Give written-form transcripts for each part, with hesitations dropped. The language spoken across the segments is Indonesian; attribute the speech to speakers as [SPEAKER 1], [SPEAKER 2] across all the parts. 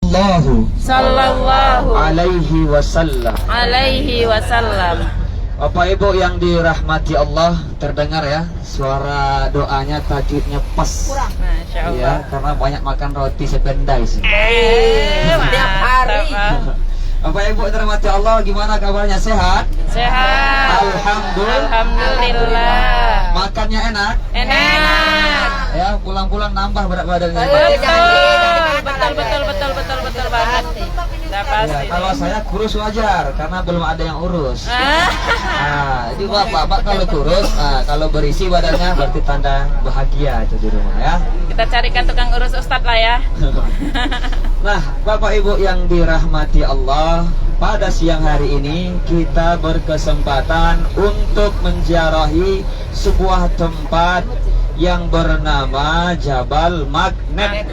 [SPEAKER 1] Sallallahu
[SPEAKER 2] alaihi wasallam.
[SPEAKER 1] Bapak Ibu yang dirahmati Allah, terdengar ya suara doanya, tajwidnya pas.
[SPEAKER 2] Masya Allah.
[SPEAKER 1] Ya, karena banyak makan roti sependai sih.
[SPEAKER 2] Setiap hari.
[SPEAKER 1] Bapak Ibu dirahmati Allah, gimana kabarnya, sehat?
[SPEAKER 2] Sehat. Alhamdulillah.
[SPEAKER 1] Makannya enak?
[SPEAKER 2] Enak.
[SPEAKER 1] Ya, pulang-pulang nambah berat badannya.
[SPEAKER 2] Betul banget. Udah pasti.
[SPEAKER 1] Ya, kalau saya kurus wajar karena belum ada yang urus. Nah, jadi bapak kalau kurus, kalau berisi badannya berarti tanda bahagia itu di rumah ya.
[SPEAKER 2] Kita carikan tukang urus Ustadz lah ya.
[SPEAKER 1] Nah, Bapak Ibu yang dirahmati Allah, pada siang hari ini kita berkesempatan untuk menziarahi sebuah tempat yang bernama Jabal Magnet.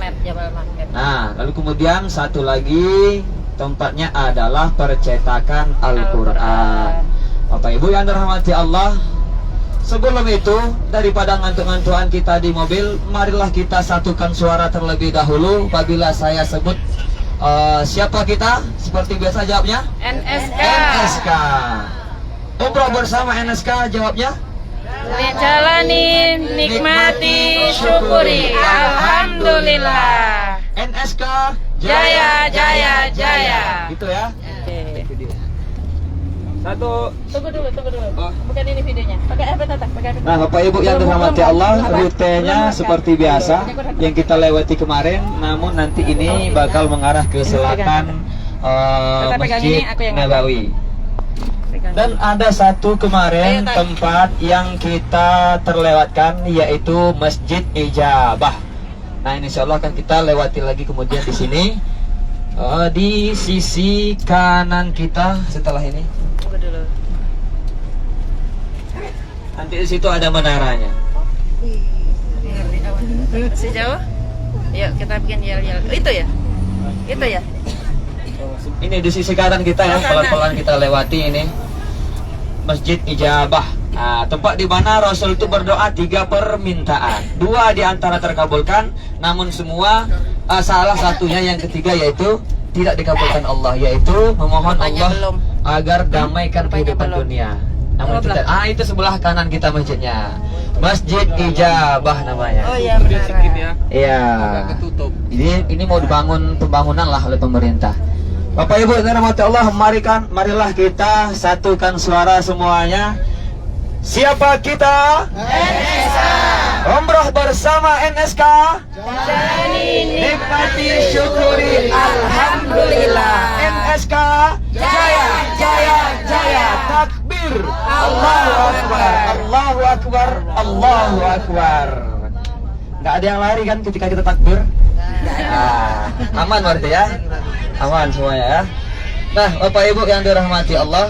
[SPEAKER 1] Nah, lalu kemudian satu lagi tempatnya adalah percetakan Al-Quran. Bapak Ibu yang dirahmati Allah, sebelum itu daripada ngantuk-ngantukan kita di mobil, marilah kita satukan suara terlebih dahulu. Apabila saya sebut siapa kita, seperti biasa jawabnya
[SPEAKER 2] NSK.
[SPEAKER 1] NSK. Umroh bersama NSK, jawabnya
[SPEAKER 2] Jalani, nikmati, syukuri, alhamdulillah.
[SPEAKER 1] NSK
[SPEAKER 2] Jaya, jaya, jaya.
[SPEAKER 1] gitu ya.
[SPEAKER 2] Oke.
[SPEAKER 1] Satu.
[SPEAKER 2] Tunggu dulu. Bukan ini videonya. Pakai apa Tata?
[SPEAKER 1] Nah, Bapak Ibu yang dirahmati Allah, rutenya seperti biasa yang kita lewati kemarin, namun nanti ini bakal mengarah ke selatan Masjid Nabawi. Dan ada satu kemarin tempat yang kita terlewatkan, yaitu Masjid Ijabah. Nah, insya Allah akan kita lewati lagi kemudian di sini, di sisi kanan kita setelah ini.
[SPEAKER 2] Tunggu dulu.
[SPEAKER 1] Nanti di situ ada menaranya.
[SPEAKER 2] Sejauh? Yuk kita bikin yel-yel. Itu ya? Itu ya?
[SPEAKER 1] Ini di sisi kanan kita ya, pelan-pelan kita lewati ini Masjid Ijabah. Nah, tempat di mana Rasul itu berdoa 3 permintaan. 2 di antara terkabulkan, namun semua salah satunya yang ketiga yaitu tidak dikabulkan Allah, yaitu memohon Allah agar damaikan kehidupan dunia. Namun itu, itu sebelah kanan kita masjidnya. Masjid Ijabah namanya.
[SPEAKER 2] Oh iya, benar.
[SPEAKER 1] Iya. Ini mau dibangun pembangunan lah oleh pemerintah. Bapak Ibu yang dirahmati Allah, marilah kita satukan suara semuanya. Siapa kita?
[SPEAKER 2] NSK.
[SPEAKER 1] Umroh bersama NSK.
[SPEAKER 2] Jalani,
[SPEAKER 1] Nikmati, syukuri,
[SPEAKER 2] alhamdulillah.
[SPEAKER 1] NSK. Jaya, jaya, jaya. Takbir. Allahu Akbar. Allahu Akbar. Allahu Akbar. Nggak ada yang lari kan ketika kita takbir? Aman berarti ya? Aman semuanya ya. Nah, Bapak Ibu yang dirahmati Allah,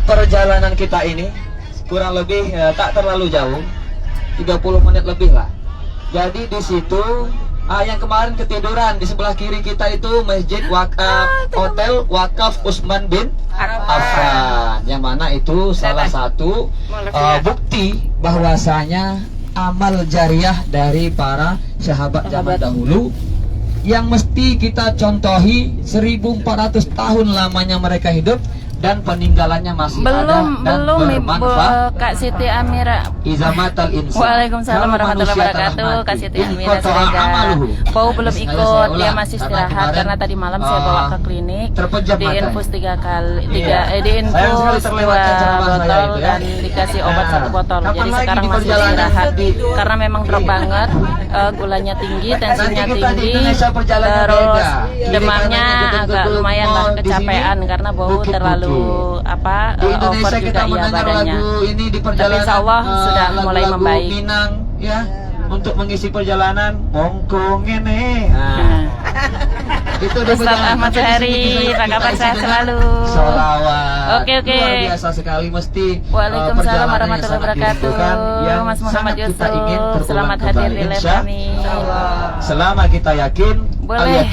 [SPEAKER 1] perjalanan kita ini kurang lebih tak terlalu jauh, 30 menit lebih lah. Jadi di situ yang kemarin ketiduran di sebelah kiri kita itu Masjid Hotel Wakaf Utsman bin Affan, yang mana itu salah satu bukti bahwasanya amal jariah dari para sahabat zaman dahulu yang mesti kita contohi. 1400 tahun lamanya mereka hidup dan peninggalannya masih ada dan bermanfaat.
[SPEAKER 2] Kak Siti Amira.
[SPEAKER 1] Izamatal insan.
[SPEAKER 2] Waalaikumsalam warahmatullahi wabarakatuh. Kak Siti Amira sudah. Bau belum ikut, dia masih istirahat karena tadi malam saya bawa ke klinik. Di infus 3 kali, di infus 2 botol dan dikasih obat 1 botol. Jadi sekarang masih istirahat karena memang drop banget, gulanya tinggi, tensinya tinggi, terus demamnya agak lumayan lah, kecapean karena bau terlalu
[SPEAKER 1] di Indonesia
[SPEAKER 2] over
[SPEAKER 1] kita
[SPEAKER 2] juga ya
[SPEAKER 1] mendengar
[SPEAKER 2] badannya.
[SPEAKER 1] lagu ini di
[SPEAKER 2] Tapi
[SPEAKER 1] perjalanan,
[SPEAKER 2] insya Allah sudah mulai membaik.
[SPEAKER 1] Minang ya, untuk mengisi perjalanan mongkong ini. Itu
[SPEAKER 2] Ustaz Ahmad Syahri, apa kabar? Sehat selalu.
[SPEAKER 1] Sholawat.
[SPEAKER 2] Oke.
[SPEAKER 1] Luar biasa sekali, mesti
[SPEAKER 2] Waalaikumsalam warahmatullahi wabarakatuh. Mas Muhammad Yusuf, selamat hadir di live kami.
[SPEAKER 1] Selama kita yakin,
[SPEAKER 2] boleh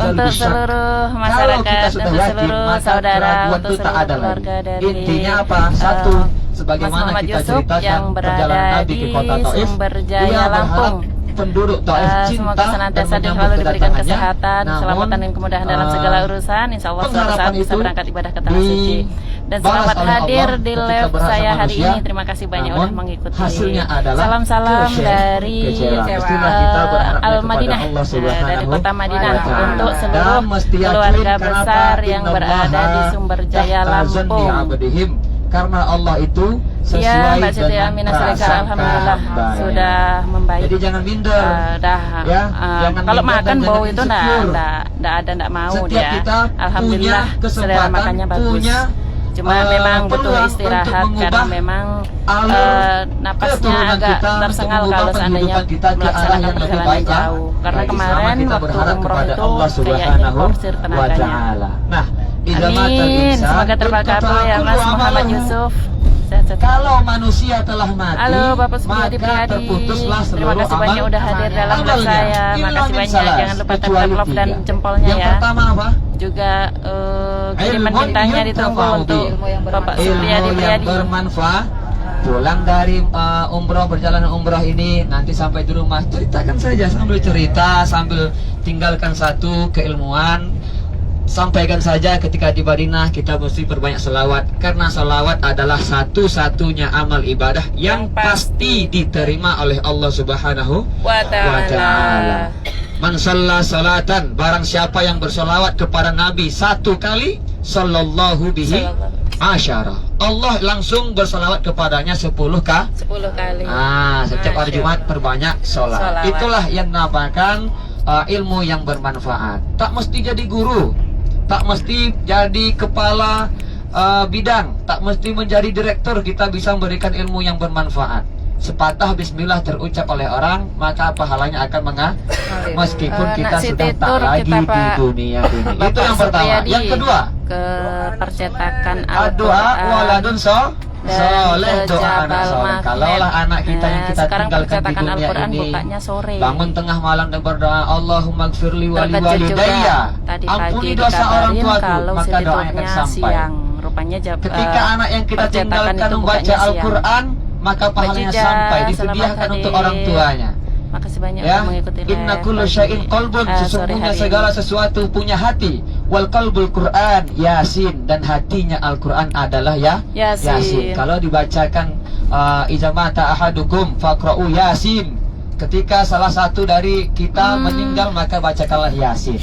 [SPEAKER 1] untuk
[SPEAKER 2] seluruh masyarakat, untuk seluruh saudara, untuk seluruh keluarga dari
[SPEAKER 1] intinya apa? Satu, sebagaimana
[SPEAKER 2] Mas Muhammad
[SPEAKER 1] kita
[SPEAKER 2] Yusuf
[SPEAKER 1] ceritakan
[SPEAKER 2] yang
[SPEAKER 1] perjalanan
[SPEAKER 2] berada
[SPEAKER 1] Nabi
[SPEAKER 2] di
[SPEAKER 1] ke kota Taif,
[SPEAKER 2] Sumberjaya, Lampung.
[SPEAKER 3] penduduk Taif cinta
[SPEAKER 2] Semoga senantiasa
[SPEAKER 3] dan
[SPEAKER 2] selalu
[SPEAKER 3] menyambut
[SPEAKER 2] diberikan
[SPEAKER 3] kedatangannya.
[SPEAKER 2] kesehatan, keselamatan dan kemudahan dalam segala urusan. Insya Allah suatu saat
[SPEAKER 3] pengharapan
[SPEAKER 2] bisa
[SPEAKER 3] itu
[SPEAKER 2] berangkat ibadah ke tanah suci. Dan
[SPEAKER 3] dibalas
[SPEAKER 2] selamat
[SPEAKER 3] oleh
[SPEAKER 2] hadir
[SPEAKER 3] Allah
[SPEAKER 2] di
[SPEAKER 3] ketika
[SPEAKER 2] live
[SPEAKER 3] berasa
[SPEAKER 2] saya hari
[SPEAKER 3] manusia,
[SPEAKER 2] ini. Terima kasih banyak
[SPEAKER 3] namun
[SPEAKER 2] udah mengikuti.
[SPEAKER 3] hasilnya adalah
[SPEAKER 2] Salam-salam dari
[SPEAKER 3] Mestilah kita berharap
[SPEAKER 2] Al
[SPEAKER 3] kepada
[SPEAKER 2] Madinah,
[SPEAKER 3] Allah Subhanahu
[SPEAKER 2] dari kota Madinah
[SPEAKER 3] wa ta'ala.
[SPEAKER 2] untuk seluruh
[SPEAKER 3] Dan mesti yakin
[SPEAKER 2] keluarga
[SPEAKER 3] kenapa?
[SPEAKER 2] besar yang berada di
[SPEAKER 3] Innallaha
[SPEAKER 2] Sumber Jaya
[SPEAKER 3] tahta zanni
[SPEAKER 2] Lampung.
[SPEAKER 3] abdihim. Karena Allah itu sesuai
[SPEAKER 2] Iya, Mbak Siti
[SPEAKER 3] dengan
[SPEAKER 2] Aminah Siregar,
[SPEAKER 3] prasangka
[SPEAKER 2] alhamdulillah
[SPEAKER 3] baik.
[SPEAKER 2] sudah membaik.
[SPEAKER 3] Jadi jangan minder.
[SPEAKER 2] Dah,
[SPEAKER 3] jangan
[SPEAKER 2] kalau
[SPEAKER 3] minder
[SPEAKER 2] makan
[SPEAKER 3] dan
[SPEAKER 2] bau
[SPEAKER 3] jangan
[SPEAKER 2] itu
[SPEAKER 3] insecure.
[SPEAKER 2] nggak mau
[SPEAKER 3] Setiap
[SPEAKER 2] dia.
[SPEAKER 3] kita
[SPEAKER 2] Alhamdulillah
[SPEAKER 3] punya
[SPEAKER 2] selera
[SPEAKER 3] kesempatan,
[SPEAKER 2] makannya bagus.
[SPEAKER 3] punya
[SPEAKER 2] Cuma memang butuh
[SPEAKER 3] peluang
[SPEAKER 2] istirahat
[SPEAKER 3] untuk
[SPEAKER 2] karena
[SPEAKER 3] mengubah
[SPEAKER 2] memang
[SPEAKER 3] alur
[SPEAKER 2] napasnya
[SPEAKER 3] keturunan
[SPEAKER 2] agak
[SPEAKER 3] kita,
[SPEAKER 2] tersengal
[SPEAKER 3] untuk
[SPEAKER 2] kalau
[SPEAKER 3] mengubah
[SPEAKER 2] seandainya
[SPEAKER 3] kehidupan kita ke arah
[SPEAKER 2] melaksanakan
[SPEAKER 3] yang lebih
[SPEAKER 2] perjalanan
[SPEAKER 3] baik lah.
[SPEAKER 2] jauh. Karena
[SPEAKER 3] Baik,
[SPEAKER 2] kemarin
[SPEAKER 3] selama kita
[SPEAKER 2] waktu
[SPEAKER 3] berharap
[SPEAKER 2] umroh
[SPEAKER 3] kepada
[SPEAKER 2] itu
[SPEAKER 3] Allah
[SPEAKER 2] kayaknya
[SPEAKER 3] Subhanahu
[SPEAKER 2] porsir
[SPEAKER 3] wa
[SPEAKER 2] tenaganya.
[SPEAKER 3] ta'ala. Nah,
[SPEAKER 2] Amin, semoga terberkati ya Mas Muhammad Yusuf.
[SPEAKER 3] Kalau manusia telah mati,
[SPEAKER 2] Halo Bapak Supriyadi
[SPEAKER 3] maka
[SPEAKER 2] Priyadi.
[SPEAKER 3] terputuslah
[SPEAKER 2] Terima
[SPEAKER 3] seluruh
[SPEAKER 2] kasih
[SPEAKER 3] amal
[SPEAKER 2] banyak udah hadir dalam live
[SPEAKER 3] amalnya.
[SPEAKER 2] saya.
[SPEAKER 3] Illa
[SPEAKER 2] Makasih
[SPEAKER 3] min
[SPEAKER 2] banyak.
[SPEAKER 3] salas,
[SPEAKER 2] Jangan lupa
[SPEAKER 3] kecuali
[SPEAKER 2] tekan love dan
[SPEAKER 3] tiga.
[SPEAKER 2] jempolnya
[SPEAKER 3] Yang
[SPEAKER 2] ya.
[SPEAKER 3] pertama apa?
[SPEAKER 2] Juga kiriman
[SPEAKER 3] Ilmun
[SPEAKER 2] bintangnya ditunggu
[SPEAKER 3] yuntafa'u
[SPEAKER 2] untuk
[SPEAKER 3] bih.
[SPEAKER 2] Bapak
[SPEAKER 3] Ilmu
[SPEAKER 2] Supriyadi
[SPEAKER 3] yang
[SPEAKER 2] Priyadi.
[SPEAKER 3] bermanfaat. Pulang dari umroh, perjalanan umroh ini, nanti sampai di rumah ceritakan saja, sambil cerita, sambil tinggalkan satu keilmuan. Sampaikan saja ketika di Madinah kita mesti berbanyak selawat, karena selawat adalah satu-satunya amal ibadah yang pasti diterima oleh Allah Subhanahu
[SPEAKER 2] Wa ta'ala.
[SPEAKER 3] Man shalla salatan, barang siapa yang bersolawat kepada Nabi satu kali, sallallahu bihi asyara, Allah langsung bersolawat kepadanya 10 kali.
[SPEAKER 2] 10 kali.
[SPEAKER 3] Setiap hari Jumat perbanyak sholat. Itulah yang dinamakan ilmu yang bermanfaat. Tak mesti jadi guru, tak mesti jadi kepala bidang, tak mesti menjadi direktur. Kita bisa memberikan ilmu yang bermanfaat. Sepatah bismillah terucap oleh orang, maka pahalanya akan mengalir. Meskipun kita sudah tak lagi di dunia ini. Itu yang pertama. Yang kedua,
[SPEAKER 2] ke percetakan
[SPEAKER 3] doa waladun soleh,
[SPEAKER 2] dan
[SPEAKER 3] doa anak soleh. Kalaulah anak kita yang kita
[SPEAKER 2] sekarang
[SPEAKER 3] tinggalkan di
[SPEAKER 2] percetakan
[SPEAKER 3] dunia
[SPEAKER 2] Al-Quran
[SPEAKER 3] ini,
[SPEAKER 2] bukanya sore.
[SPEAKER 3] bangun tengah malam dan berdoa, Allahumma gfirli wali
[SPEAKER 2] Terkejut juga
[SPEAKER 3] walidayya,
[SPEAKER 2] tadi
[SPEAKER 3] ampuni
[SPEAKER 2] pagi
[SPEAKER 3] dosa orang
[SPEAKER 2] dikabarin
[SPEAKER 3] tuaku,
[SPEAKER 2] kalau
[SPEAKER 3] maka doanya akan
[SPEAKER 2] setidaknya
[SPEAKER 3] sampai.
[SPEAKER 2] siang. Rupanya
[SPEAKER 3] Ketika anak yang kita
[SPEAKER 2] percetakan
[SPEAKER 3] tinggalkan
[SPEAKER 2] itu
[SPEAKER 3] membaca
[SPEAKER 2] bukanya siang.
[SPEAKER 3] Al-Quran, maka pahalanya
[SPEAKER 2] Mbak Jija,
[SPEAKER 3] sampai,
[SPEAKER 2] selamat
[SPEAKER 3] disediakan
[SPEAKER 2] hadir.
[SPEAKER 3] untuk orang tuanya.
[SPEAKER 2] Makasih banyak
[SPEAKER 3] Ya,
[SPEAKER 2] udah mengikuti live
[SPEAKER 3] inna kullu
[SPEAKER 2] pagi.
[SPEAKER 3] syai'in qalbun,
[SPEAKER 2] Sore
[SPEAKER 3] sesungguhnya
[SPEAKER 2] hari
[SPEAKER 3] segala
[SPEAKER 2] ini.
[SPEAKER 3] sesuatu punya hati. Wal qalbul Quran Yasin, dan hatinya Al-Quran adalah Yasin. Kalau dibacakan idza mata ahadukum faqra'u Yasin, ketika salah satu dari kita meninggal maka bacakanlah Yasin.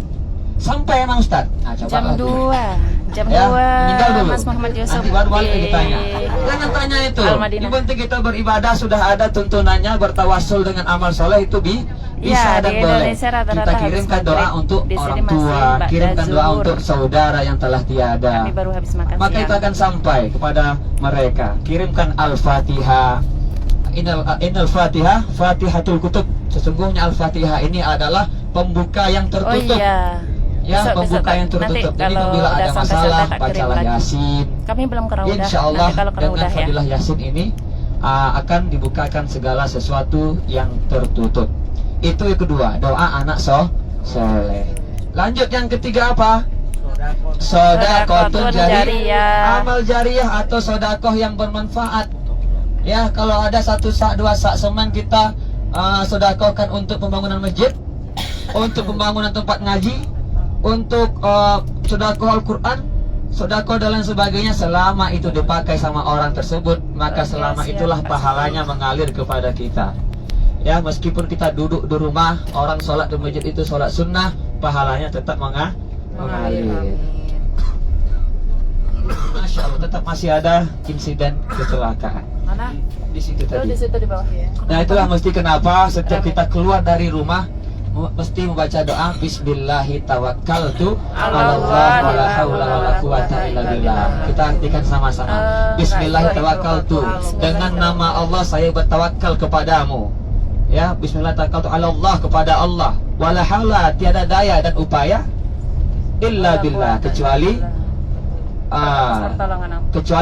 [SPEAKER 3] Sampai emang Ustaz. Nah,
[SPEAKER 2] Jam
[SPEAKER 3] coba
[SPEAKER 2] 2 Jam
[SPEAKER 3] ya,
[SPEAKER 2] 2
[SPEAKER 3] meninggal dulu.
[SPEAKER 2] Mas Muhammad Yusuf
[SPEAKER 3] Nanti baru balik
[SPEAKER 2] di
[SPEAKER 3] ditanya. Jangan tanya itu.
[SPEAKER 2] Al-Madinah.
[SPEAKER 3] Yang penting kita beribadah, sudah ada tuntunannya, bertawasul dengan amal soleh itu bisa
[SPEAKER 2] Ya,
[SPEAKER 3] dan
[SPEAKER 2] di
[SPEAKER 3] boleh.
[SPEAKER 2] Indonesia rata-rata
[SPEAKER 3] Kita
[SPEAKER 2] habis
[SPEAKER 3] kirimkan doa
[SPEAKER 2] maghrib.
[SPEAKER 3] untuk
[SPEAKER 2] Di sini
[SPEAKER 3] orang
[SPEAKER 2] masih
[SPEAKER 3] tua,
[SPEAKER 2] ba'da
[SPEAKER 3] kirimkan doa
[SPEAKER 2] zuhur.
[SPEAKER 3] untuk saudara yang telah tiada.
[SPEAKER 2] Kami baru habis makan
[SPEAKER 3] Maka
[SPEAKER 2] siang.
[SPEAKER 3] itu akan sampai kepada mereka. Kirimkan Al-Fatihah. Innal Fatihah Fatihatul Kutub. Sesungguhnya Al-Fatihah ini adalah pembuka yang
[SPEAKER 2] Oh
[SPEAKER 3] tertutup.
[SPEAKER 2] iya.
[SPEAKER 3] Ya,
[SPEAKER 2] Besok,
[SPEAKER 3] pembuka yang
[SPEAKER 2] nanti
[SPEAKER 3] tertutup. Jadi
[SPEAKER 2] kalau
[SPEAKER 3] bila
[SPEAKER 2] udah
[SPEAKER 3] ada
[SPEAKER 2] sampai
[SPEAKER 3] masalah,
[SPEAKER 2] tak kirim
[SPEAKER 3] bacalah
[SPEAKER 2] lagi.
[SPEAKER 3] Yasin.
[SPEAKER 2] Kami belum keraudah.
[SPEAKER 3] Insya Allah
[SPEAKER 2] Nanti kalau
[SPEAKER 3] dengan
[SPEAKER 2] keraudah ya.
[SPEAKER 3] fadilah Yasin ini akan dibukakan segala sesuatu yang tertutup. Itu yang kedua, doa anak soleh. Lanjut yang ketiga apa? Sodaqotun jariyah, amal jariyah atau sodakoh yang bermanfaat. Ya, kalau ada 1 sak 2 sak semen kita sodakohkan untuk pembangunan masjid, untuk pembangunan tempat ngaji, untuk sodakoh Al-Quran, sodakoh dan lain sebagainya. Selama itu dipakai sama orang tersebut, maka selama itulah pahalanya mengalir kepada kita. Ya, meskipun kita duduk di rumah, orang sholat di masjid itu sholat sunnah, pahalanya tetap mengalir. Masya Allah, tetap masih ada insiden kecelakaan.
[SPEAKER 2] Mana?
[SPEAKER 3] Di situ tadi.
[SPEAKER 2] Di situ di bawah ya.
[SPEAKER 3] Nah, itulah mesti kenapa setiap kita keluar dari rumah mesti membaca doa Bismillahi tawakkaltu 'alallah wala haula wala quwata illa billah. Kita artikan sama-sama. Bismillahi tawakkaltu, dengan nama Allah saya bertawakal kepadamu. Ya, Bismillah tawakkaltu 'alallah, kepada Allah. Wala haula, tiada daya dan upaya illa billah, kecuali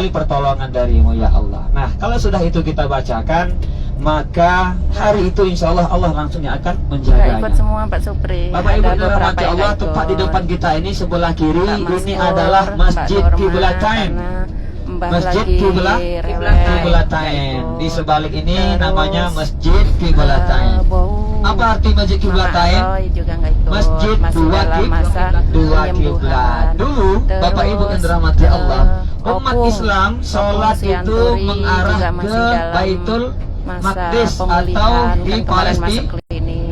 [SPEAKER 3] pertolongan darimu ya Allah. Nah, kalau sudah itu kita bacakan, maka hari itu insya Allah Allah langsung akan menjaganya.
[SPEAKER 2] Ikut semua Pak Supri.
[SPEAKER 3] Bapak Ibu
[SPEAKER 2] Ada
[SPEAKER 3] dan
[SPEAKER 2] beberapa
[SPEAKER 3] rahmati
[SPEAKER 2] yang
[SPEAKER 3] Allah,
[SPEAKER 2] ikut.
[SPEAKER 3] tepat di depan kita ini sebelah kiri
[SPEAKER 2] Mbak
[SPEAKER 3] ini
[SPEAKER 2] Maskur,
[SPEAKER 3] adalah
[SPEAKER 2] Mbak
[SPEAKER 3] Masjid
[SPEAKER 2] Norma,
[SPEAKER 3] Qiblatain.
[SPEAKER 2] karena Mbah
[SPEAKER 3] Masjid
[SPEAKER 2] lagi
[SPEAKER 3] Qiblatain. Di sebalik ini namanya Masjid Qiblatain. Apa arti masjid kiblatain?
[SPEAKER 2] Ma'aroy juga nggak ikut.
[SPEAKER 3] Masjid
[SPEAKER 2] masih
[SPEAKER 3] dua
[SPEAKER 2] dalam masa
[SPEAKER 3] dua kiblat.
[SPEAKER 2] penyembuhan.
[SPEAKER 3] Dulu Bapak Ibu yang dirahmati Allah, umat Islam sholat itu mengarah ke Baitul Maqdis atau di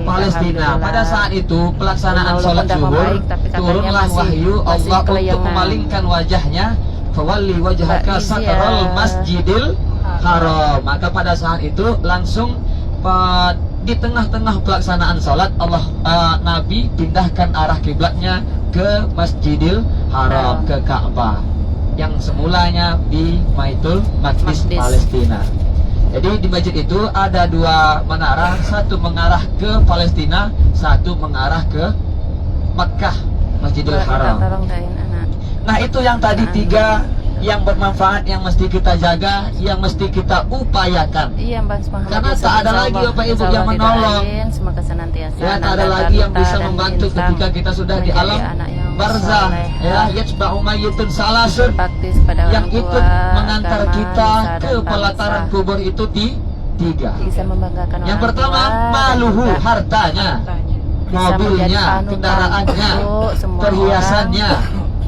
[SPEAKER 3] Palestina. Pada saat itu pelaksanaan sholat zuhur, turunlah wahyu Allah untuk memalingkan wajahnya, fawalli wajhaka satral masjidil haram. Maka pada saat itu langsung di tengah-tengah pelaksanaan sholat Nabi pindahkan arah kiblatnya ke Masjidil Haram, ke Ka'bah yang semulanya di Baitul Maqdis Palestina. Jadi di masjid itu ada dua menara, satu mengarah ke Palestina, satu mengarah ke Makkah, Masjidil Haram. Nah itu yang tadi tiga yang bermanfaat, yang mesti kita jaga, yang mesti kita upayakan.
[SPEAKER 2] Iya, Mbak.
[SPEAKER 3] Karena tak ada lagi Bapak Ibu yang menolong.
[SPEAKER 2] Semoga senantiasa.
[SPEAKER 3] Ya, tak ada lagi yang bisa membantu ketika kita sudah di alam barzah. Ya, yatba'u mayyitun salasun. Yang ikut mengantar kita ke pelataran kubur itu tiga.
[SPEAKER 2] Bisa membanggakan orang
[SPEAKER 3] yang pertama,
[SPEAKER 2] tua,
[SPEAKER 3] maluhu, hartanya, mobilnya, kendaraannya, perhiasannya,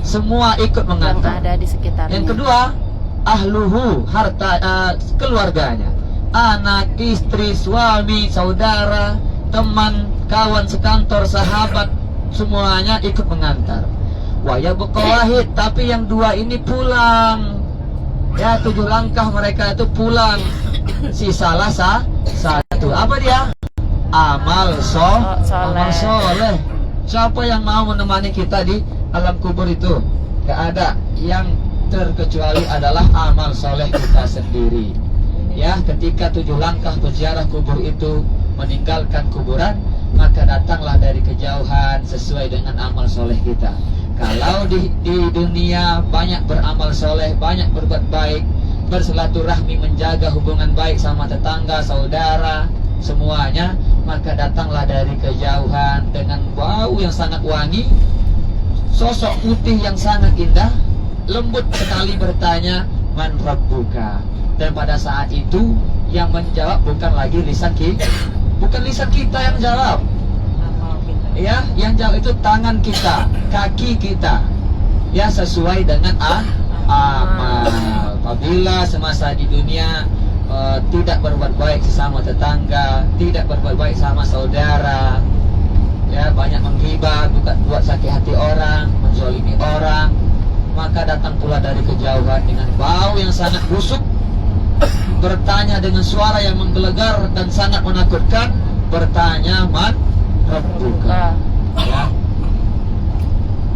[SPEAKER 3] semua ikut mengantar.
[SPEAKER 2] Yang ada di sekitarnya.
[SPEAKER 3] Yang kedua, ahluhu, harta keluarganya, anak, istri, suami, saudara, teman, kawan sekantor, sahabat, semuanya ikut mengantar. Waya wahid, tapi yang dua ini pulang. Ya, 7 langkah mereka itu pulang. Sisalah satu. Apa dia? Amal soleh. Siapa yang mau menemani kita di alam kubur itu? Gak ada. Yang terkecuali adalah amal soleh kita sendiri. Ya, ketika 7 langkah peziarah kubur itu meninggalkan kuburan, maka datanglah dari kejauhan sesuai dengan amal soleh kita. Kalau di dunia banyak beramal soleh, banyak berbuat baik, bersilaturahmi, menjaga hubungan baik sama tetangga, saudara, semuanya, maka datanglah dari kejauhan dengan bau yang sangat wangi, sosok putih yang sangat indah, lembut sekali bertanya, man rabbuka. Dan pada saat itu yang menjawab bukan lagi lisan kita, bukan lisan kita yang jawab. Ya, yang jawab itu tangan kita, kaki kita. Ya, sesuai dengan amal. Apabila semasa di dunia tidak berbuat baik sesama tetangga, tidak berbuat baik sama saudara, ya, banyak menghibah, buat sakit hati orang, menzalimi orang, maka datang pula dari kejauhan dengan bau yang sangat busuk, bertanya dengan suara yang menggelegar dan sangat menakutkan, bertanya, man rabbuka. Ya.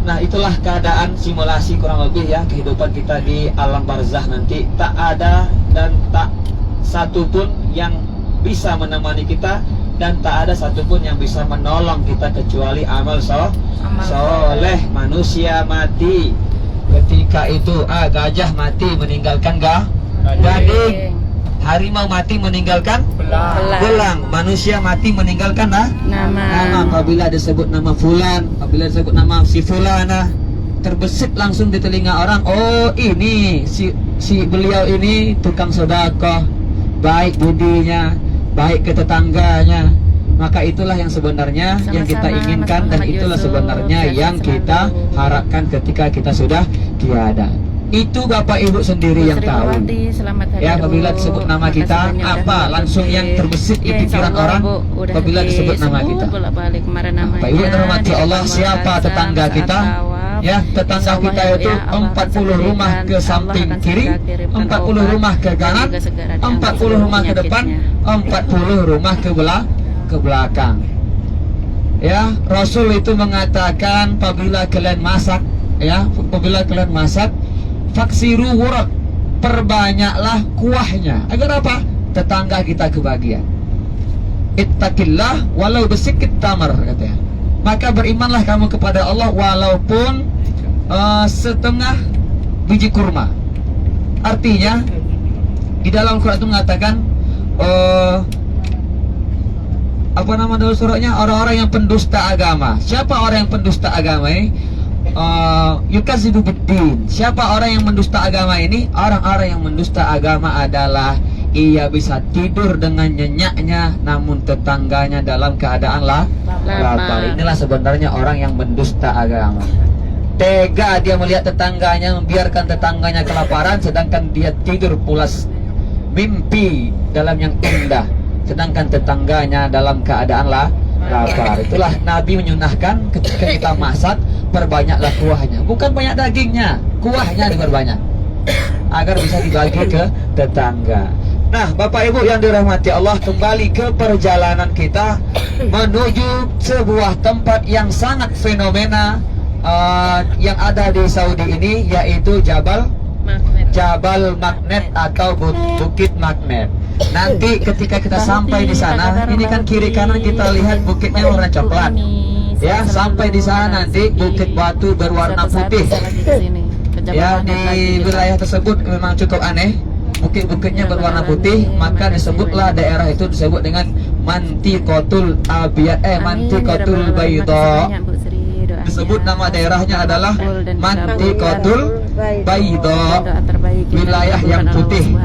[SPEAKER 3] Nah, itulah keadaan simulasi kurang lebih ya kehidupan kita di alam barzah nanti. Tak ada dan tak satu pun yang bisa menemani kita, dan tak ada satu pun yang bisa menolong kita kecuali amal soleh. Manusia mati ketika itu, gajah mati meninggalkan gading, harimau mati meninggalkan belang, manusia mati meninggalkan nama. Apabila disebut nama fulan, apabila disebut nama si fulana, terbesit langsung di telinga orang, oh ini si beliau ini tukang sedekah, baik budinya, baik ke tetangganya. Maka itulah yang sebenarnya yang kita inginkan, dan itulah sebenarnya yang kita harapkan ketika kita sudah tiada. Itu Bapak Ibu sendiri yang tahu. Ya, apabila disebut nama kita, apa langsung yang terbesit di pikiran orang apabila disebut nama kita. Bapak Ibu yang dirahmati Allah, siapa tetangga kita? Ya, tetangga kita itu 40 rumah ke samping kiri, 40 rumah ke kanan, 40 rumah ke depan, 40 rumah ke belakang. Ya, Rasul itu mengatakan, apabila kalian masak, ya, apabila kalian masak, faksiru wurak, perbanyaklah kuahnya. Agar apa? Tetangga kita kebahagiaan. Ittaqillah walau bisikit tamar, katanya. Maka berimanlah kamu kepada Allah walaupun setengah biji kurma. Artinya di dalam Quran itu mengatakan apa nama dalam suratnya? Orang-orang yang pendusta agama. Siapa orang yang pendusta agama ini? Yukazibu biddin. Siapa orang yang mendusta agama ini? Orang-orang yang mendusta agama adalah ia bisa tidur dengan nyenyaknya, namun tetangganya dalam keadaan lapar. Inilah sebenarnya orang yang mendusta agama. Tega dia melihat tetangganya, membiarkan tetangganya kelaparan, sedangkan dia tidur pulas mimpi dalam yang indah, sedangkan tetangganya dalam keadaan lapar. Itulah Nabi menyunahkan ketika kita masak, perbanyaklah kuahnya, bukan banyak dagingnya, kuahnya diperbanyak agar bisa dibagi ke tetangga. Nah, Bapak Ibu yang dirahmati Allah, kembali ke perjalanan kita menuju sebuah tempat yang sangat fenomena yang ada di Saudi ini, yaitu Jabal Magnet atau Bukit Magnet. Nanti ketika kita sampai di sana, ini kan kiri kanan kita lihat bukitnya warna coklat. Ya, sampai di sana nanti bukit batu berwarna putih. Ya, di wilayah tersebut memang cukup aneh. Bukit-bukitnya berwarna putih, maka disebutlah daerah itu disebut dengan Mantikotul Mantikotul Bayda. Disebut nama daerahnya adalah Mantikotul Bayda, wilayah yang putih.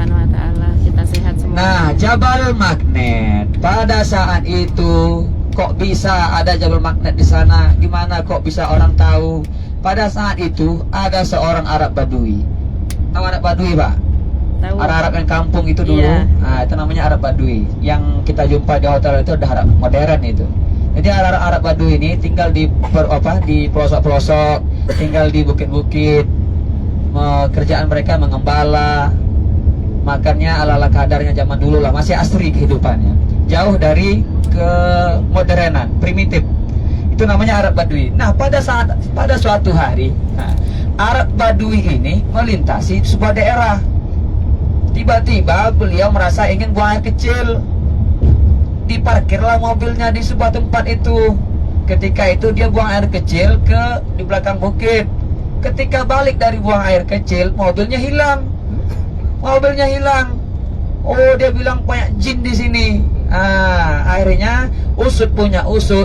[SPEAKER 3] Nah, Jabal Magnet pada saat itu kok bisa ada Jabal Magnet di sana? Gimana kok bisa orang tahu? Pada saat itu ada seorang Arab Badui. Tahu Arab Badui, Pak? Arab yang kampung itu dulu.
[SPEAKER 2] Iya.
[SPEAKER 3] Nah, itu namanya Arab Badui. Yang kita jumpa di hotel itu udah Arab modern itu. Jadi Arab Badui ini tinggal di pelosok-pelosok, tinggal di bukit-bukit. Kerjaan mereka mengembala. Makannya ala-ala kadarnya zaman dulu lah, masih asri kehidupannya. Jauh dari kemodernan, primitif. Itu namanya Arab Badui. Nah, pada suatu hari, Arab Badui ini melintasi sebuah daerah. Tiba-tiba beliau merasa ingin buang air kecil. Diparkirlah mobilnya di sebuah tempat itu. Ketika itu dia buang air kecil di belakang bukit. Ketika balik dari buang air kecil, mobilnya hilang. Oh, dia bilang banyak jin di sini. Akhirnya usut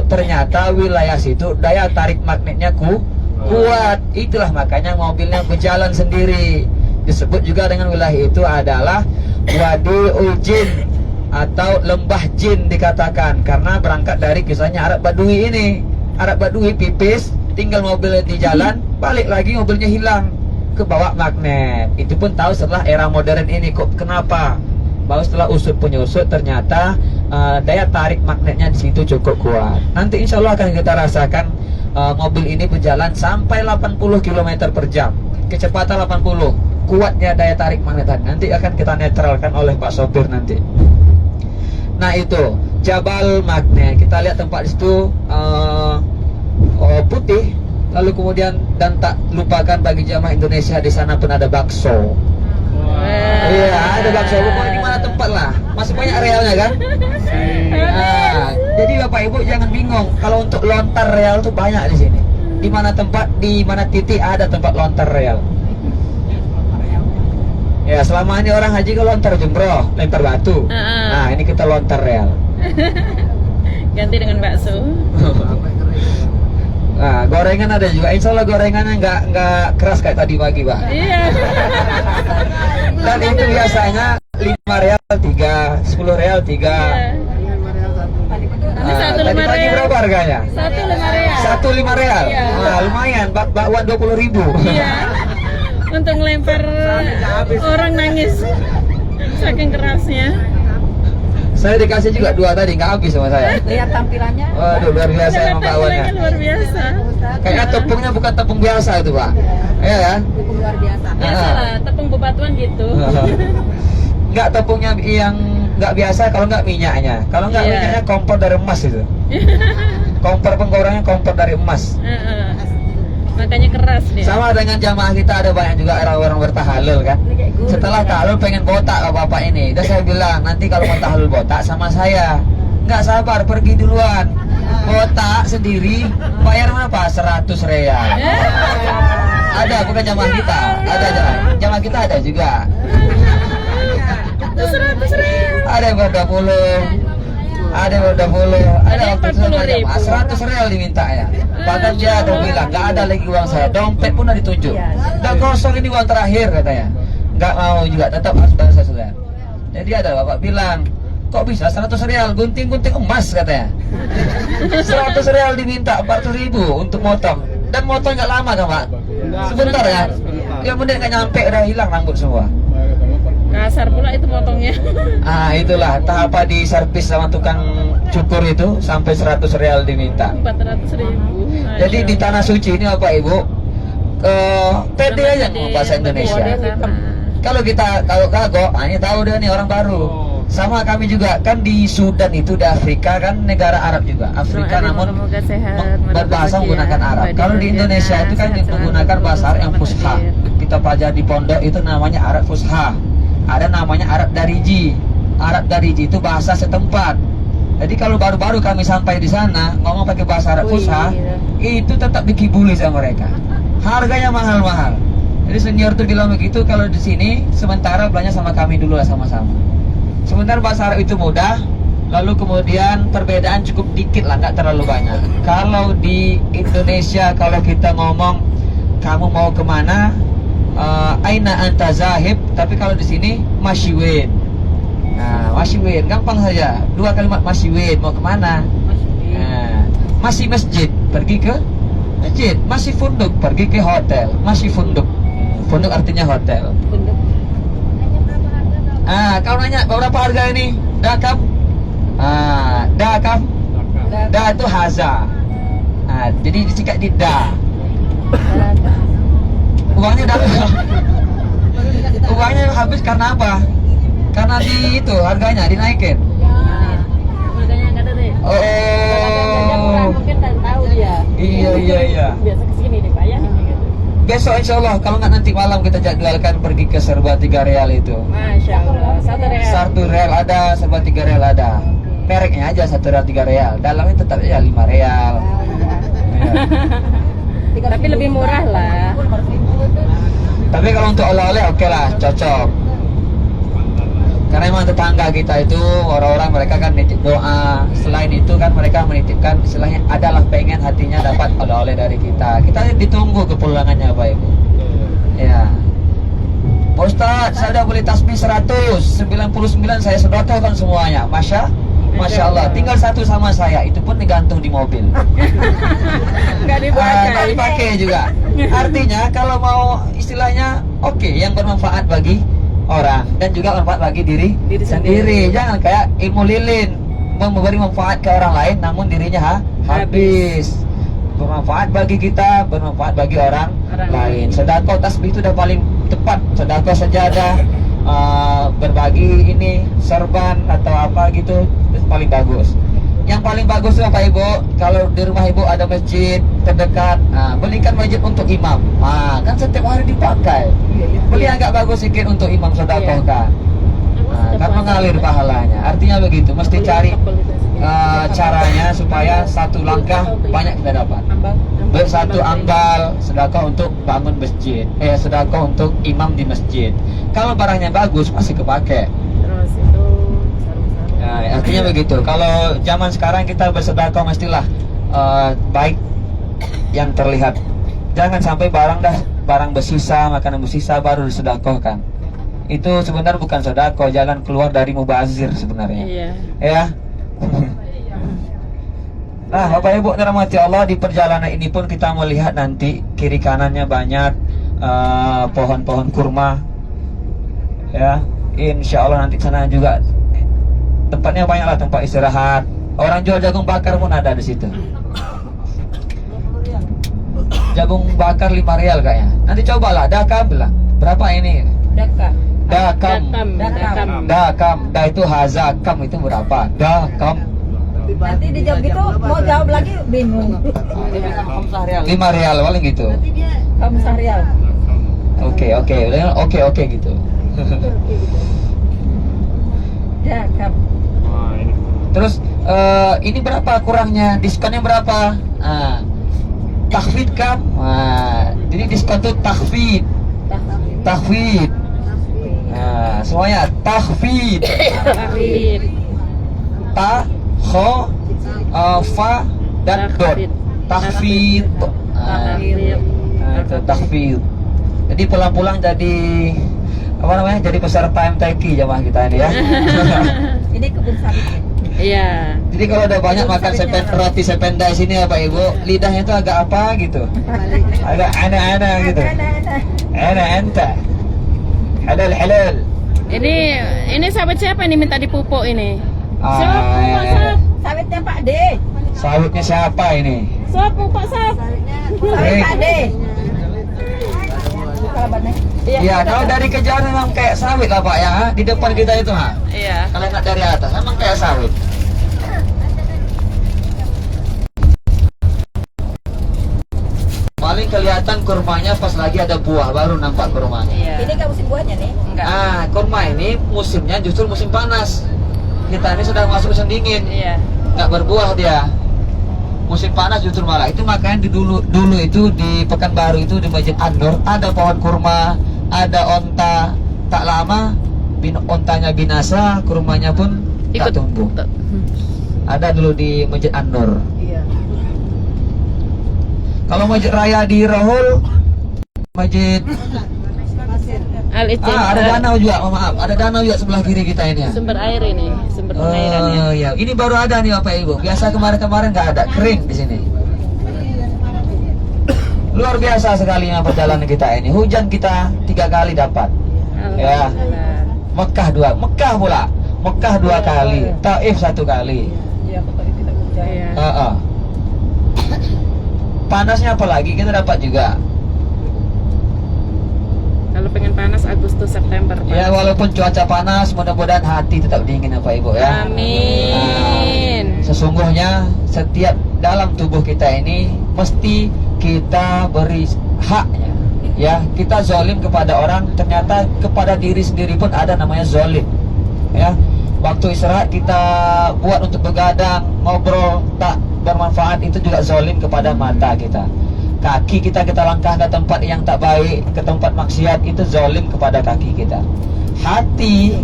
[SPEAKER 3] ternyata wilayah situ daya tarik magnetnya kuat. Itulah makanya mobilnya berjalan sendiri. Disebut juga dengan wilayah itu adalah Wadi'ul Jin atau lembah jin dikatakan, karena berangkat dari kisahnya Arab Badui ini. Arab Badui pipis, tinggal mobilnya di jalan, balik lagi mobilnya hilang, ke bawah magnet. Itu pun tahu setelah era modern ini. Kok kenapa? Bahwa setelah usut ternyata daya tarik magnetnya di situ cukup kuat. Nanti insya Allah akan kita rasakan mobil ini berjalan sampai 80 km per jam, kecepatan 80. Kuatnya daya tarik magnet tadi. Nanti akan kita netralkan oleh Pak sopir nanti. Nah, itu Jabal Magnet. Kita lihat tempat di situ putih. Lalu kemudian, dan tak lupakan bagi jamaah Indonesia, di sana pun ada bakso. Iya, ada bakso. Pokoknya di mana tempat lah, masih banyak realnya kan. Jadi Bapak Ibu jangan bingung. Kalau untuk lontar real tuh banyak di sini. Di mana titik ada tempat lontar real. Ya, selama ini orang haji kalau lontar jumroh, lempar batu. Nah, ini kita lontar real.
[SPEAKER 2] Ganti dengan bakso.
[SPEAKER 3] Nah, gorengan ada juga. Insya Allah gorengannya nggak keras kayak tadi pagi, Pak.
[SPEAKER 2] Iya.
[SPEAKER 3] Dan itu biasanya 5 real 3, 10 real 3. Tadi pagi berapa harganya? 1,5 real.
[SPEAKER 2] Iya.
[SPEAKER 3] Nah, lumayan. Bakwan 20.000.
[SPEAKER 2] Iya. Untuk ngelempar orang nangis saking kerasnya.
[SPEAKER 3] Saya dikasih juga 2 tadi, nggak habis sama saya.
[SPEAKER 4] Lihat tampilannya.
[SPEAKER 3] Waduh, luar biasa emang bakwannya.
[SPEAKER 2] Luar biasa.
[SPEAKER 3] Kayaknya tepungnya bukan tepung biasa itu, Pak. Iya kan?
[SPEAKER 4] Tepung luar biasa.
[SPEAKER 2] Biasa lah, tepung bebatuan gitu.
[SPEAKER 3] Nggak tepungnya yang nggak biasa, kalau nggak minyaknya. Kalau nggak minyaknya kompor dari emas itu. Kompor penggorengnya kompor dari emas.
[SPEAKER 2] Makanya keras dia.
[SPEAKER 3] Sama dengan jamaah kita, ada banyak juga orang-orang bertahalul kan. Setelah tahalul pengen botak bapak ini. Dan saya bilang, nanti kalau mau tahalul botak sama saya. Nggak sabar, pergi duluan. Botak sendiri, bayar berapa? 100 real. Ada, bukan jamaah kita. Ada jamaah kita ada juga.
[SPEAKER 2] 100 real.
[SPEAKER 3] Ada yang berapa puluh. Ada yang udah boleh, ada waktu itu 100 real diminta ya. Bahkan dia ada bilang nggak ada lagi uang saya, dompet pun udah ditunjuk. Udah kosong ini uang terakhir katanya. Nggak mau juga, tetap harus bayar saya sudah. Jadi ada bapak bilang, kok bisa 100 real gunting-gunting emas katanya. 100 real diminta 400.000 untuk motong. Dan motong nggak lama kan Pak? Sebentar ya. Ya menit nggak nyampe udah hilang rambut semua.
[SPEAKER 2] Kasar pula itu motongnya.
[SPEAKER 3] Ah itulah tahap di servis sama tukang cukur itu sampai 100 real diminta.
[SPEAKER 2] 400.000.
[SPEAKER 3] Jadi di tanah suci ini Bapak Ibu pede aja ngomong bahasa Indonesia. Kalau kita kalau kagok, ini tahu dia nih orang baru. Sama kami juga kan di Sudan itu di Afrika kan negara Arab juga. Afrika namun berbahasa menggunakan Arab. Kalau di Indonesia itu kan menggunakan bahasa Arab yang Fusha. Kita pelajari di pondok itu namanya Arab Fusha. Ada namanya Arab Dariji. Arab Dariji itu bahasa setempat. Jadi kalau baru-baru kami sampai di sana ngomong pakai bahasa Arab Fusha, itu tetap dikibuli sama mereka. Harganya mahal-mahal. Jadi senior tuh bilang begitu, kalau di sini sementara belanja sama kami dulu lah sama-sama. Sementara bahasa Arab itu mudah, lalu kemudian perbedaan cukup dikit lah, nggak terlalu banyak. Kalau di Indonesia kalau kita ngomong kamu mau kemana, aina anta zahib, tapi kalau di sini masyiwin. Nah, masyiwin gampang saja, 2 kalimat masyiwin, mau kemana? Nah, masih masjid, pergi ke masjid. Masih funduk, pergi ke hotel. Masih funduk, funduk artinya hotel. Kau nanya berapa harga ini? Dakam? Dakam? Da itu haza. Jadi disikat di da. Uangnya dakam. Uangnya habis karena apa? Karena di itu harganya dinaikin.
[SPEAKER 2] Harganya nggak ada deh.
[SPEAKER 3] Oh.
[SPEAKER 2] Mungkin tak tahu dia.
[SPEAKER 3] Iya.
[SPEAKER 2] Biasa kesini deh Pak ya.
[SPEAKER 3] Besok insya Allah kalau nggak nanti malam kita jadwalkan pergi ke serba 3 real itu.
[SPEAKER 2] Masya Allah.
[SPEAKER 3] 1 real ada, serba 3 real ada. Mereknya aja 1 real 3 real. Dalamnya tetap ya 5 real. Ya.
[SPEAKER 2] Tapi lebih murah lah.
[SPEAKER 3] Tapi kalau untuk oleh-oleh oke lah, cocok. Karena emang tetangga kita itu orang-orang mereka kan nitip doa. Selain itu kan mereka menitipkan istilahnya adalah pengen hatinya dapat oleh-oleh dari kita. Kita ditunggu kepulangannya Bapak Ibu. Ya. Pak Ustadz, saya udah beli tasbih 199 saya sedekahkan semuanya. Masya Allah. Tinggal 1 sama saya, itu pun digantung di mobil.
[SPEAKER 2] Nggak dipakai.
[SPEAKER 3] Nggak dipakai juga. Artinya kalau mau istilahnya oke, yang bermanfaat bagi orang dan juga bermanfaat bagi diri sendiri. Jangan kayak ilmu lilin memberi manfaat ke orang lain namun dirinya habis. Bermanfaat bagi kita, bermanfaat bagi orang lain. Sedekah tasbih itu udah paling tepat. Sedekah sajadah, berbagi ini serban atau apa gitu, itu paling bagus. Yang paling bagus itu Bapak Ibu, kalau di rumah Ibu ada masjid terdekat, belikan masjid untuk imam. Kan setiap hari dipakai. Beli agak bagus sedikit untuk imam sedekahkan. Kan mengalir pahalanya. Artinya begitu, mesti cari caranya supaya 1 langkah banyak kita dapat. Baik 1 ambal sedekah untuk bangun masjid, sedekah untuk imam di masjid. Kalau barangnya bagus pasti kepake.
[SPEAKER 2] Terus itu
[SPEAKER 3] Artinya begitu. Kalau zaman sekarang kita bersedekah mestilah baik yang terlihat. Jangan sampai barang bersisa, makanan bersisa baru disedekahkan. Itu sebenarnya bukan sedekah, jalan keluar dari mubazir sebenarnya.
[SPEAKER 2] Iya.
[SPEAKER 3] Ya. Nah, Bapak Ibu dirahmati Allah, di perjalanan ini pun kita melihat nanti kiri kanannya banyak pohon-pohon kurma. Ya, insya Allah nanti sana juga tempatnya banyak lah, tempat istirahat. Orang jual jagung bakar pun ada di situ. Jagung bakar 5 real kayaknya. Nanti cobalah, dakam bilang. Berapa ini? Dakam. Da itu haza, kam itu berapa? Dakam.
[SPEAKER 4] Nanti dijawab gitu, mau jawab lagi bingung.
[SPEAKER 3] 5 real paling gitu.
[SPEAKER 4] Kamu Sahrial.
[SPEAKER 3] Oke gitu.
[SPEAKER 4] Ya, kamu.
[SPEAKER 3] Terus ini berapa kurangnya? Diskonnya berapa? Takhfid kam? Jadi diskon itu takhfid. Semuanya takhfid. Ta, kho, fa dan dot. Takhfid. Itu takhfid. Jadi pulang-pulang jadi apa namanya, jadi peserta MTQ jamaah kita ini ya.
[SPEAKER 4] Ini kebun sawit.
[SPEAKER 2] Iya.
[SPEAKER 3] Jadi kalau udah banyak makan roti sepeda di sini ya Pak Ibu, lidahnya itu agak apa gitu, agak aneh-aneh gitu. Aneh ente. Halal halal.
[SPEAKER 2] Ini sawit siapa ini minta dipupuk ini?
[SPEAKER 4] Sawitnya Pak D.
[SPEAKER 3] Sawitnya siapa ini?
[SPEAKER 2] Pak Sap.
[SPEAKER 4] Sawit Pak D. Kalau banyak.
[SPEAKER 3] Iya, kalau dari kejauhan memang kayak sawit lah Pak ya, di depan kita itu ha.
[SPEAKER 2] Iya.
[SPEAKER 3] Kalau nggak dari atas, memang kayak sawit. Paling kelihatan kurmanya pas lagi ada buah, baru nampak kurmanya.
[SPEAKER 2] Iya.
[SPEAKER 4] Ini kan musim buahnya nih.
[SPEAKER 2] Enggak.
[SPEAKER 3] Kurma ini musimnya justru musim panas. Kita ini sudah masuk musim dingin,
[SPEAKER 2] Iya.
[SPEAKER 3] nggak berbuah dia. Musim panas justru malah. Itu makanya dulu itu di Pekanbaru itu di Masjid An-Nur ada pohon kurma, ada onta. Tak lama ontanya binasa, kurmanya pun tak tumbuh. Ada dulu di Masjid An-Nur.
[SPEAKER 4] Iya.
[SPEAKER 3] Kalau masjid raya di Rahul, masjid ada danau juga, maaf, ada danau juga sebelah kiri kita ini ya.
[SPEAKER 2] Sumber air ini, sumber pengairannya.
[SPEAKER 3] Oh ya, ini baru ada nih Bapak Ibu. Biasa kemarin-kemarin nggak ada, kering di sini. Luar biasa sekali perjalanan kita ini. Hujan kita 3 kali dapat. Ya. Mekah pula. Mekah 2 kali, Taif 1 kali.
[SPEAKER 4] Iya, betul kita hujan.
[SPEAKER 3] Panasnya apalagi kita dapat juga.
[SPEAKER 2] Kalau pengen panas Agustus September.
[SPEAKER 3] Ya walaupun cuaca panas, mudah-mudahan hati tetap dingin Bapak Ibu ya.
[SPEAKER 2] Amin.
[SPEAKER 3] Sesungguhnya setiap dalam tubuh kita ini mesti kita beri haknya. Ya, kita zalim kepada orang, ternyata kepada diri sendiri pun ada namanya zalim. Ya. Waktu istirahat kita buat untuk begadang, ngobrol tak bermanfaat, itu juga zalim kepada mata kita. Kaki kita langkah ke tempat yang tak baik, ke tempat maksiat, itu zalim kepada kaki kita. Hati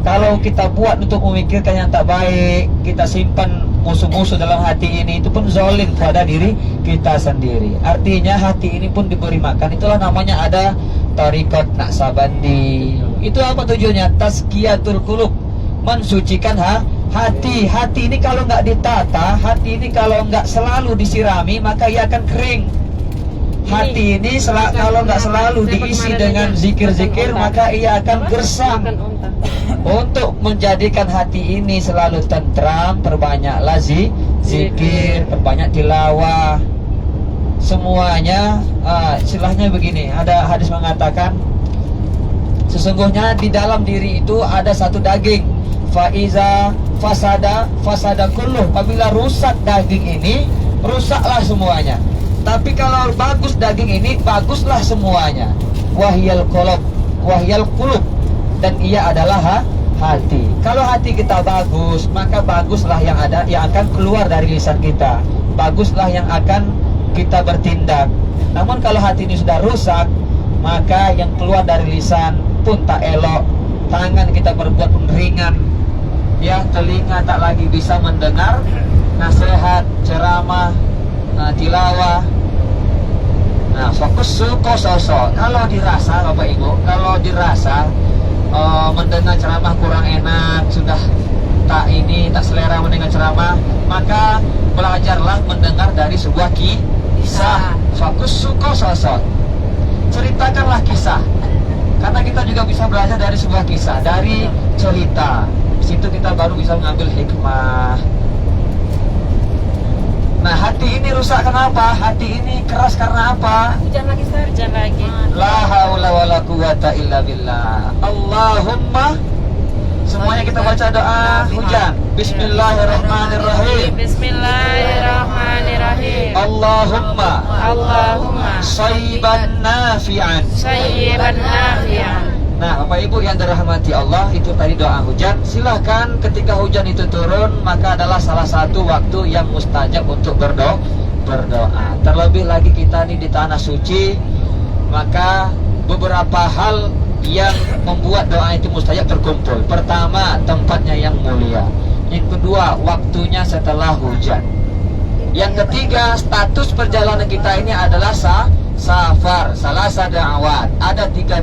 [SPEAKER 3] kalau kita buat untuk memikirkan yang tak baik, kita simpan musuh-musuh dalam hati ini, itu pun zalim pada diri kita sendiri. Artinya hati ini pun diberi makan. Itulah namanya ada Tariqat Naqsabandi. Itu apa tujuannya? Tazkiyatul qulub, mensucikan hati. Hati ini kalau nggak ditata, hati ini kalau nggak selalu disirami, maka ia akan kering. Hati ini kalau nggak selalu diisi dengan zikir-zikir, maka ia akan gersang. Untuk menjadikan hati ini selalu tentram, perbanyaklah zikir, perbanyak tilawah. Semuanya istilahnya begini, ada hadis mengatakan sesungguhnya di dalam diri itu ada satu daging. Faiza fasada kulluh. Apabila rusak daging ini, rusaklah semuanya. Tapi kalau bagus daging ini, baguslah semuanya. Wahyal qulub, dan ia adalah hati. Kalau hati kita bagus, maka baguslah yang akan keluar dari lisan kita. Baguslah yang akan kita bertindak. Namun kalau hati ini sudah rusak, maka yang keluar dari lisan pun tak elok. Tangan kita berbuat pun ringan. Ya, telinga tak lagi bisa mendengar nasihat, ceramah, tilawah. Nah, fokus sosok. Kalau dirasa Bapak Ibu, kalau dirasa mendengar ceramah kurang enak, sudah tak selera mendengar ceramah, maka belajarlah mendengar dari sebuah kisah. Fokus sosok. Ceritakanlah kisah. Karena kita juga bisa belajar dari sebuah kisah, dari cerita. Di situ kita baru bisa mengambil hikmah. Nah, hati ini rusak kenapa? Hati ini keras karena apa?
[SPEAKER 2] Hujan lagi, Sir. Hujan lagi.
[SPEAKER 3] La haula wala quwata illa billah. Allahumma, semuanya kita baca doa hujan. Bismillahirrahmanirrahim.
[SPEAKER 2] Bismillahirrahmanirrahim.
[SPEAKER 3] Allahumma sayyiban nafi'an.
[SPEAKER 2] Sayyiban nafi'an.
[SPEAKER 3] Nah, Bapak Ibu yang dirahmati Allah, itu tadi doa hujan. Silahkan ketika hujan itu turun, maka adalah salah satu waktu yang mustajab untuk berdoa. Terlebih lagi kita ini di tanah suci, maka beberapa hal yang membuat doa itu mustajab terkumpul. Pertama, tempatnya yang mulia. Yang kedua, waktunya setelah hujan. Yang ketiga, status perjalanan kita ini adalah safar, salasa da'awat. Ada 3